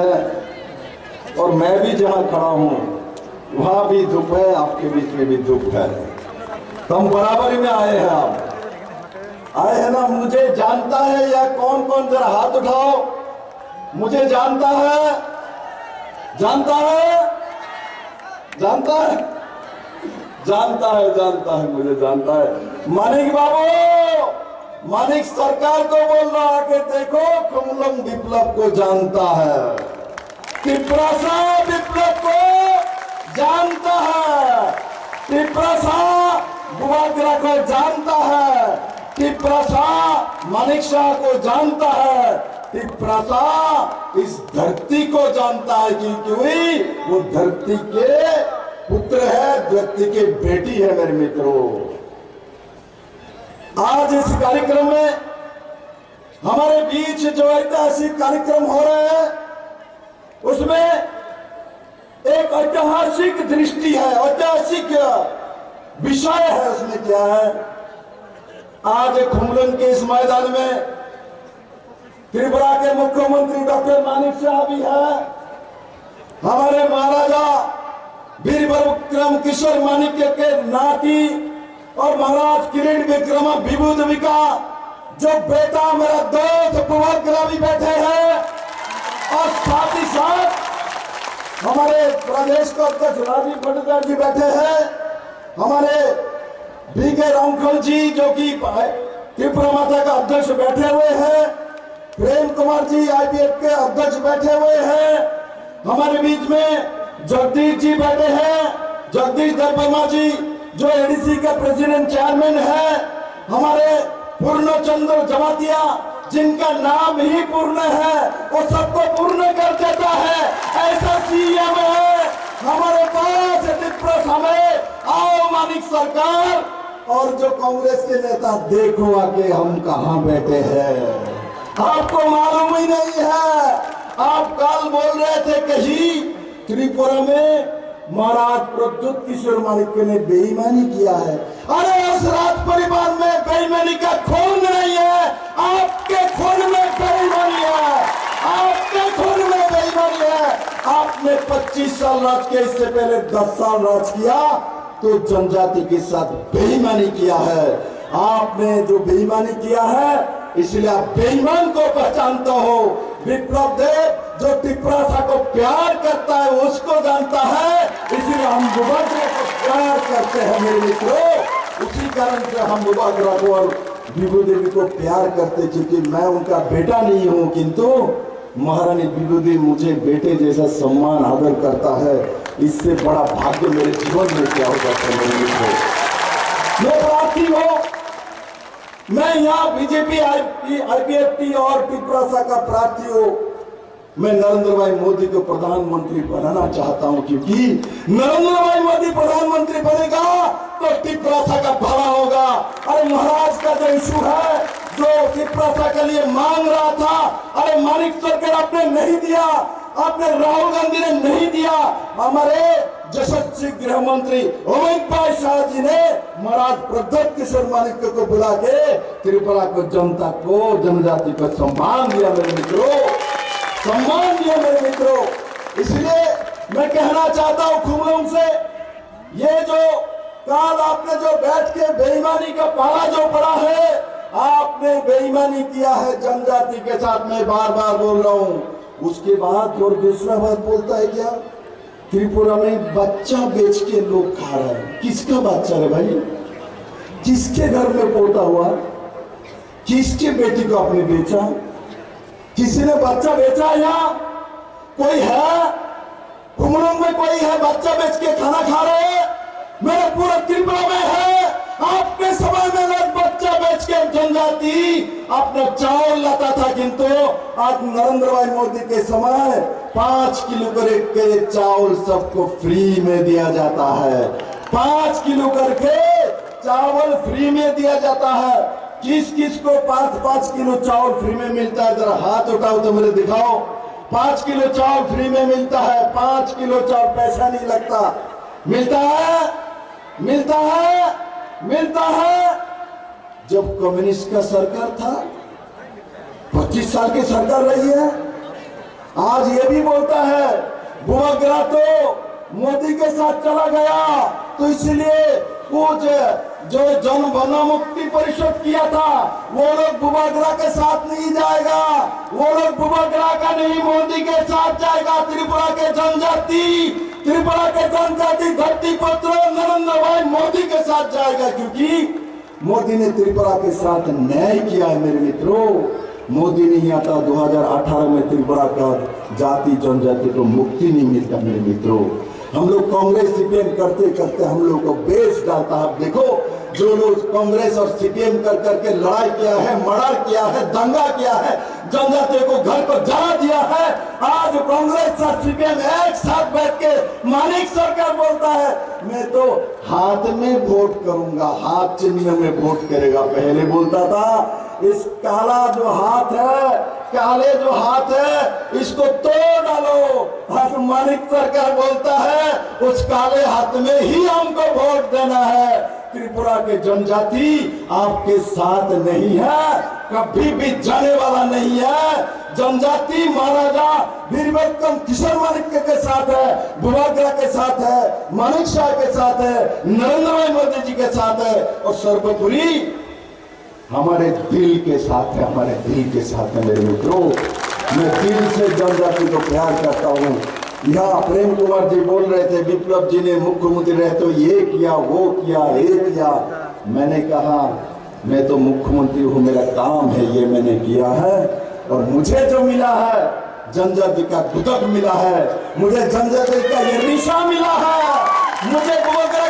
और मैं भी जहां खड़ा हूं वहां भी दुख है, आपके बीच में भी दुख है। तो हम बराबरी में आए हैं। आप आए हैं ना? मुझे जानता है या कौन कौन, जरा हाथ उठाओ। मुझे जानता है, जानता है, जानता है, जानता है, जानता है, मुझे जानता है। मानिक बाबू, मानिक सरकार को बोल रहा कि देखो खुमलम विप्लव को जानता है, टिप्रासा विप्लव को जानता है, टिप्रासा बुआग्रा को जानता है, टिप्रासा मानिक शाह को जानता है, टिप्रासा इस धरती को जानता है क्योंकि वो धरती के पुत्र है, धरती के बेटी है। मेरे मित्रों, आज इस कार्यक्रम में हमारे बीच जो ऐतिहासिक कार्यक्रम हो रहे हैं उसमें एक ऐतिहासिक दृष्टि है, ऐतिहासिक विषय है। उसमें क्या है? आज खुमलन के इस मैदान में त्रिपुरा के मुख्यमंत्री डॉक्टर मानिक शाह भी है, हमारे महाराजा वीर विक्रम किशोर मानिक्य के नाती और महाराज किरण विक्रम विभूदेवी का जो बेटा मेरा दोस्त बुआग्रा भी बैठे हैं, और साथ ही साथ हमारे प्रदेश के अध्यक्ष राजीव भट्टाचार्य जी बैठे हैं, हमारे बीके रामखल जी जो कि त्रिपुरा माता का अध्यक्ष बैठे हुए हैं, प्रेम कुमार जी आईपीएफ के अध्यक्ष बैठे हुए हैं, हमारे बीच में जगदीश जी बैठे हैं, जगदीश वर्मा जी जो एडीसी के प्रेसिडेंट चेयरमैन है, हमारे पूर्ण चंद्र जमातिया जिनका नाम ही पूर्ण है, वो सबको पूर्ण कर देता है, ऐसा सीएम है हमारे पास टिप्रा में। आओ मानिक सरकार, और जो कांग्रेस के नेता देखो आके हम कहां बैठे हैं, आपको मालूम ही नहीं है। आप कल बोल रहे थे कहीं त्रिपुरा में महाराज प्रद्युत किशोर मानिक्य ने बेईमानी किया है। अरे उस राज परिवार में बेईमानी का खून नहीं है, आपके खून में बेईमानी है, आपके खून में बेईमानी है। आपने 25 साल राज किया, इससे पहले 10 साल राज किया तो जनजाति के साथ बेईमानी किया है। आपने जो बेईमानी किया है इसलिए आप बेईमान को पहचानते हो। विप्लव देव जो टिप्रासा को प्यार करता है उसको जानता है, इसलिए हम बुआग्रा को प्यार करते हैं। मेरे मित्रों, उसी कारण से हम बुआग्रा को और विभूदेवी को प्यार करते, क्योंकि मैं उनका बेटा नहीं हूं, किंतु महारानी विभूदेवी मुझे बेटे जैसा सम्मान आदर करता है। इससे बड़ा भाग्य मेरे जीवन में क्या हो सकता है? मेरे मित्रों, मैं प्रार्थी हूं, मैं यहाँ बीजेपी आईपीएफटी और टिप्रासा का प्रार्थी हूं। मैं नरेंद्र भाई मोदी को प्रधानमंत्री बनाना चाहता हूं, क्योंकि नरेंद्र भाई मोदी प्रधानमंत्री बनेगा तो टिप्रासा का भला होगा। अरे महाराज का जो इशू है, जो टिप्रासा के लिए मांग रहा था, अरे मानिक सरकार आपने नहीं दिया, आपने राहुल गांधी ने नहीं दिया, हमारे यशस्वी गृह मंत्री अमित भाई शाह जी ने महाराज प्रद्युत किशोर मानिक्य को बुला के त्रिपुरा को, जनता को, जनजाति को सम्मान दिया। मेरे मित्रों, सम्मान दिया मेरे मित्रों। इसलिए मैं कहना चाहता हूं खुमलम से, ये जो काल आपने जो बैठ के बेईमानी का पाला जो पड़ा है, आपने बेईमानी किया है जनजाति के साथ, मैं बार बार बोल रहा हूं। उसके बाद और दूसरा बात बोलता है क्या? त्रिपुरा में बच्चा बेच के लोग खा रहे हैं। किसका बच्चा है भाई? किसके घर में पोता हुआ? किसके बेटी को आपने बेचा? किसी ने बच्चा बेचा? या कोई है खुमलम में कोई है बच्चा बेच के खाना खा रहे हैं? मेरे पूरा त्रिपुरा में है। आपके समय में लोग बच्चा बेच के जनजाति अपना चावल लाता था, किंतु आज नरेंद्र भाई मोदी के समय 5 किलो करके चावल सबको फ्री में दिया जाता है। 5 किलो करके चावल फ्री में दिया जाता है। किस किस को 5-5 किलो चावल फ्री में मिलता है? जरा हाथ उठाओ तो मेरे दिखाओ। 5 किलो चावल फ्री में मिलता है। 5 किलो चावल पैसा नहीं लगता, मिलता है, मिलता है, मिलता है। जब कम्युनिस्ट का सरकार था, 25 साल की सरकार रही है, आज ये भी बोलता है बुआग्रा तो मोदी के साथ चला गया, तो इसलिए कुछ जो जन वन मुक्ति परिषद किया था वो लोग बुआग्रा के साथ नहीं जाएगा, वो लोग बुआग्रा का नहीं मोदी के साथ जाएगा। त्रिपुरा के जनजाति धरती पुत्र नरेंद्र भाई मोदी के साथ जाएगा, क्योंकि मोदी ने त्रिपुरा के साथ न्याय किया है मेरे मित्रों। मोदी नहीं आता 2018 में त्रिपुरा का जाति जनजाति को मुक्ति नहीं मिलता मेरे मित्रों। हम लोग कांग्रेस सीपीएम करते करते हम लोग को बेस डालता है। देखो जो लोग कांग्रेस और सीपीएम कर करके लड़ाई किया है, मर्डर किया है, दंगा किया है, जनजातियों को घर पर जला दिया है, आज कांग्रेस और सीपीएम एक साथ बैठ के मानिक सरकार बोलता है मैं तो हाथ में वोट करूंगा, हाथ चिन्ह में वोट करेगा। पहले बोलता था इस काला जो हाथ है, काले जो हाथ है इसको तोड़ डालो। आज मानिक सरकार बोलता है उस काले हाथ में ही हमको वोट देना है। त्रिपुरा के जनजाति आपके साथ नहीं है, कभी भी जाने वाला नहीं है। जनजाति महाराजा वीरविक्रम किशोर मानिक के साथ है, बुआग्रा के साथ है, मानिक शाह के साथ है, नरेंद्र भाई मोदी जी के साथ है, और सर्वोपरि हमारे दिल के साथ है, हमारे दिल के साथ है मेरे मित्रों। मैं दिल से जनजाति को प्यार करता हूँ। यहाँ प्रेम कुमार जी बोल रहे थे विप्लव जी ने मुख्यमंत्री रहे तो ये किया वो किया ये किया। मैंने कहा मैं तो मुख्यमंत्री हूँ, मेरा काम है ये मैंने किया है, और मुझे जो मिला है जनजाति का दुदक मिला है, मुझे जनजाति का ये रिशा मिला है, मुझे बुआग्रा